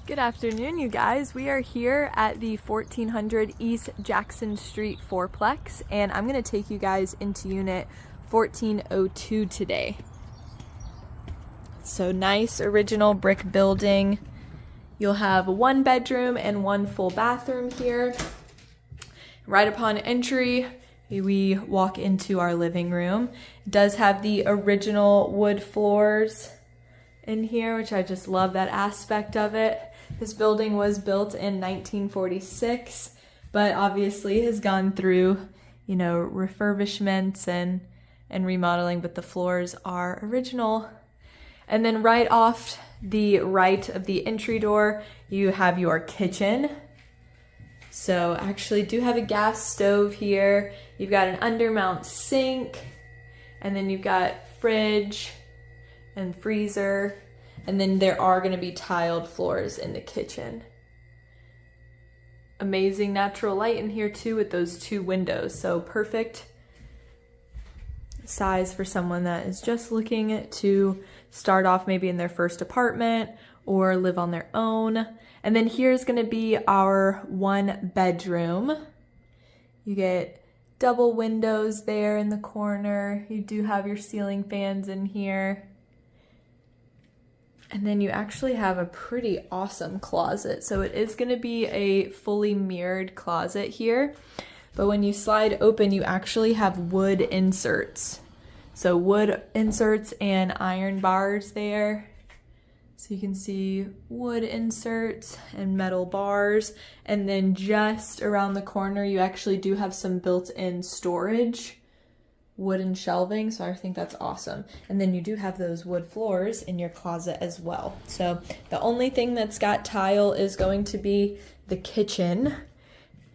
Good afternoon, you guys. We are here at the 1400 East Jackson Street fourplex, and I'm going to take you guys into unit 1402 today. So nice original brick building. You'll have one bedroom and one full bathroom here. Right upon entry, we walk into our living room. It does have the original wood floors in here, which I just love that aspect of it. This building was built in 1946, but obviously has gone through, refurbishments and remodeling, but the floors are original. And then right off the right of the entry door, you have your kitchen. So actually do have a gas stove here. You've got an undermount sink, and then you've got fridge and freezer. And then there are going to be tiled floors in the kitchen. Amazing natural light in here too with those two windows. So perfect size for someone that is just looking to start off maybe in their first apartment or live on their own. And then here's going to be our one bedroom. You get double windows there in the corner. You do have your ceiling fans in here. And then you actually have a pretty awesome closet. So it is going to be a fully mirrored closet here. But when you slide open, you actually have wood inserts. So wood inserts and iron bars there. So you can see wood inserts and metal bars. And then just around the corner, you actually do have some built-in storage, wooden shelving, so I think that's awesome. And then you do have those wood floors in your closet as well. So the only thing that's got tile is going to be the kitchen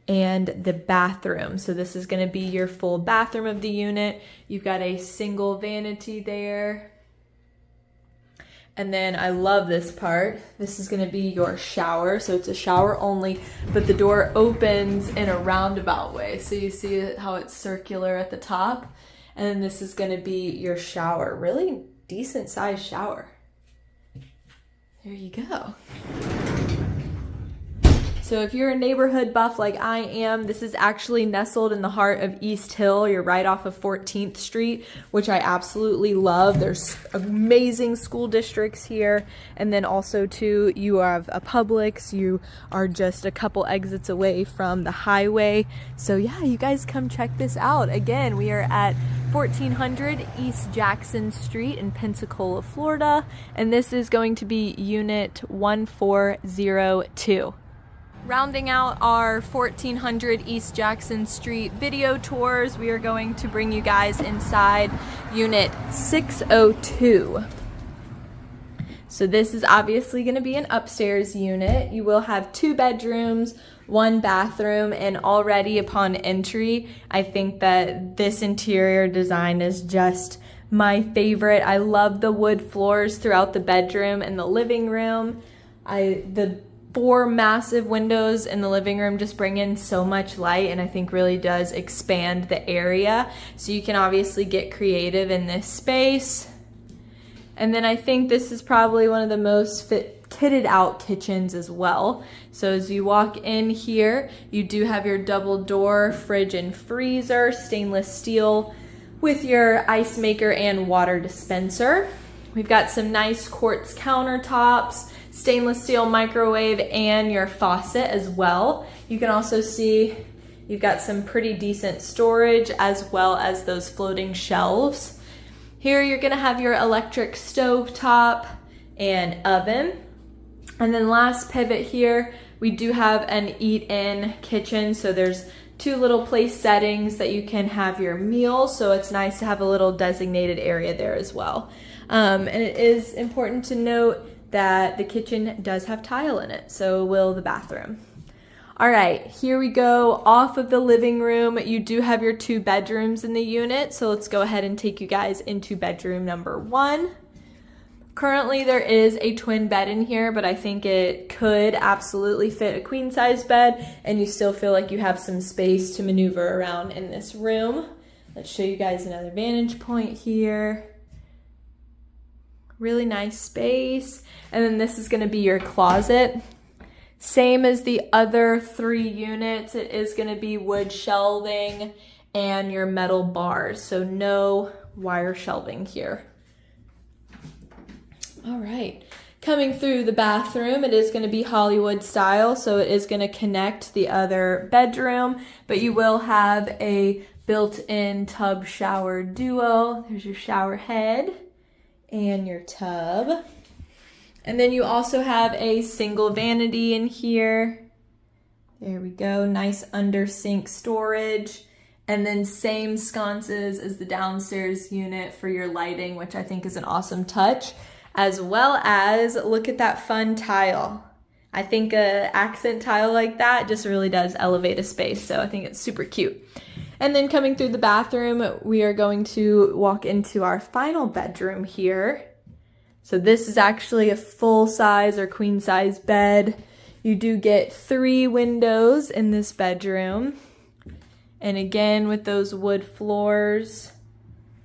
and the bathroom. So this is going to be your full bathroom of the unit. You've got a single vanity there. And then I love this part. This is going to be your shower. So it's a shower only, but the door opens in a roundabout way. So you see how it's circular at the top. And then this is going to be your shower. Really decent sized shower. There you go. So if you're a neighborhood buff like I am, this is actually nestled in the heart of East Hill. You're right off of 14th Street, which I absolutely love. There's amazing school districts here. And then also too, you have a Publix. You are just a couple exits away from the highway. So yeah, you guys come check this out. Again, we are at 1400 East Jackson Street in Pensacola, Florida. And this is going to be unit 1402. Rounding out our 1400 East Jackson Street video tours, we are going to bring you guys inside unit 602. So this is obviously going to be an upstairs unit. You will have two bedrooms, one bathroom, and already upon entry, I think that this interior design is just my favorite. I love the wood floors throughout the bedroom and the living room. The 4 massive windows in the living room just bring in so much light, and I think really does expand the area. So you can obviously get creative in this space. And then I think this is probably one of the most kitted out kitchens as well. So as you walk in here, you do have your double door fridge and freezer, stainless steel with your ice maker and water dispenser. We've got some nice quartz countertops, stainless steel microwave, and your faucet as well. You can also see you've got some pretty decent storage as well as those floating shelves. Here you're gonna have your electric stove top and oven. And then last pivot here, we do have an eat-in kitchen. So there's 2 little place settings that you can have your meals. So it's nice to have a little designated area there as well. And it is important to note that the kitchen does have tile in it, so will the bathroom. All right, here we go. Off of the living room, you do have your 2 bedrooms in the unit, so let's go ahead and take you guys into bedroom number 1. Currently, there is a twin bed in here, but I think it could absolutely fit a queen size bed, and you still feel like you have some space to maneuver around in this room. Let's show you guys another vantage point here. Really nice space. And then this is going to be your closet. Same as the other 3 units, it is going to be wood shelving and your metal bars, so no wire shelving here. All right, coming through the bathroom, it is going to be Hollywood style, so it is going to connect the other bedroom, but you will have a built-in tub shower duo. There's your shower head and your tub. And then you also have a single vanity in here. There we go, nice under sink storage. And then same sconces as the downstairs unit for your lighting, which I think is an awesome touch. As well as, look at that fun tile. I think a accent tile like that just really does elevate a space, so I think it's super cute. And then coming through the bathroom, we are going to walk into our final bedroom here. So this is actually a full size or queen size bed. You do get 3 windows in this bedroom. And again, with those wood floors,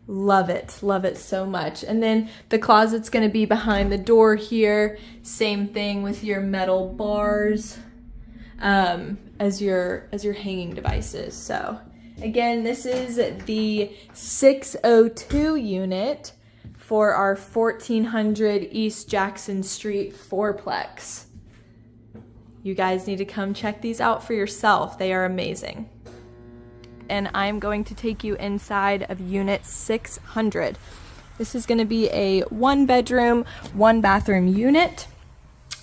love it so much. And then the closet's gonna be behind the door here. Same thing with your metal bars as your hanging devices. So again, this is the 602 unit for our 1400 East Jackson Street fourplex. You guys need to come check these out for yourself. They are amazing. And I'm going to take you inside of unit 600. This is going to be a 1-bedroom, 1-bathroom unit.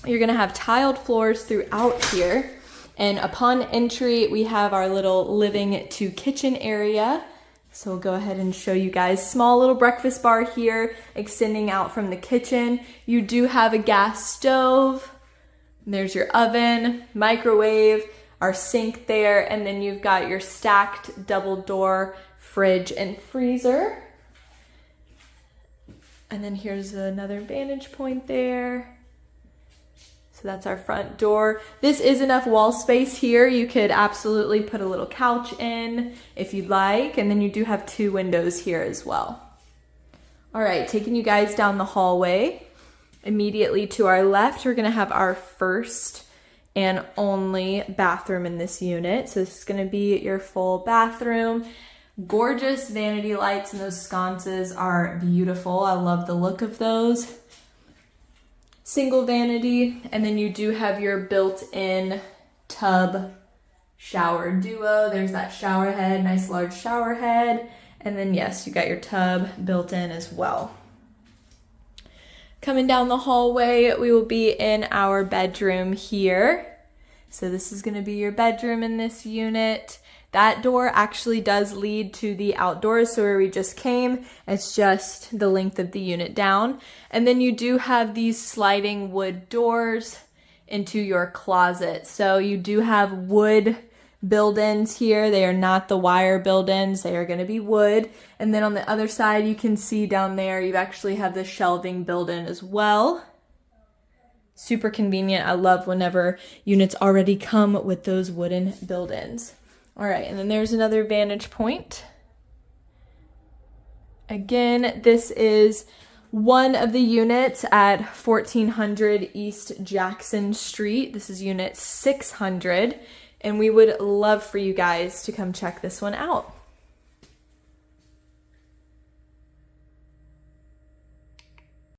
You're going to have tiled floors throughout here. And upon entry, we have our little living to kitchen area. So we'll go ahead and show you guys. Small little breakfast bar here, extending out from the kitchen. You do have a gas stove. There's your oven, microwave, our sink there, and then you've got your stacked double door fridge and freezer. And then here's another vantage point there. So that's our front door. This is enough wall space here. You could absolutely put a little couch in if you'd like. And then you do have 2 windows here as well. All right, taking you guys down the hallway. Immediately to our left, we're gonna have our first and only bathroom in this unit. So this is gonna be your full bathroom. Gorgeous vanity lights, and those sconces are beautiful. I love the look of those. Single vanity, and then you do have your built-in tub shower duo. There's that shower head, nice large shower head. And then yes, you got your tub built in as well. Coming down the hallway, we will be in our bedroom here. So this is gonna be your bedroom in this unit. That door actually does lead to the outdoors, so where we just came, it's just the length of the unit down. And then you do have these sliding wood doors into your closet. So you do have wood build-ins here. They are not the wire build-ins, they are gonna be wood. And then on the other side, you can see down there, you actually have the shelving build-in as well. Super convenient. I love whenever units already come with those wooden build-ins. All right, and then there's another vantage point. Again, this is one of the units at 1400 East Jackson Street. This is unit 600, and we would love for you guys to come check this one out.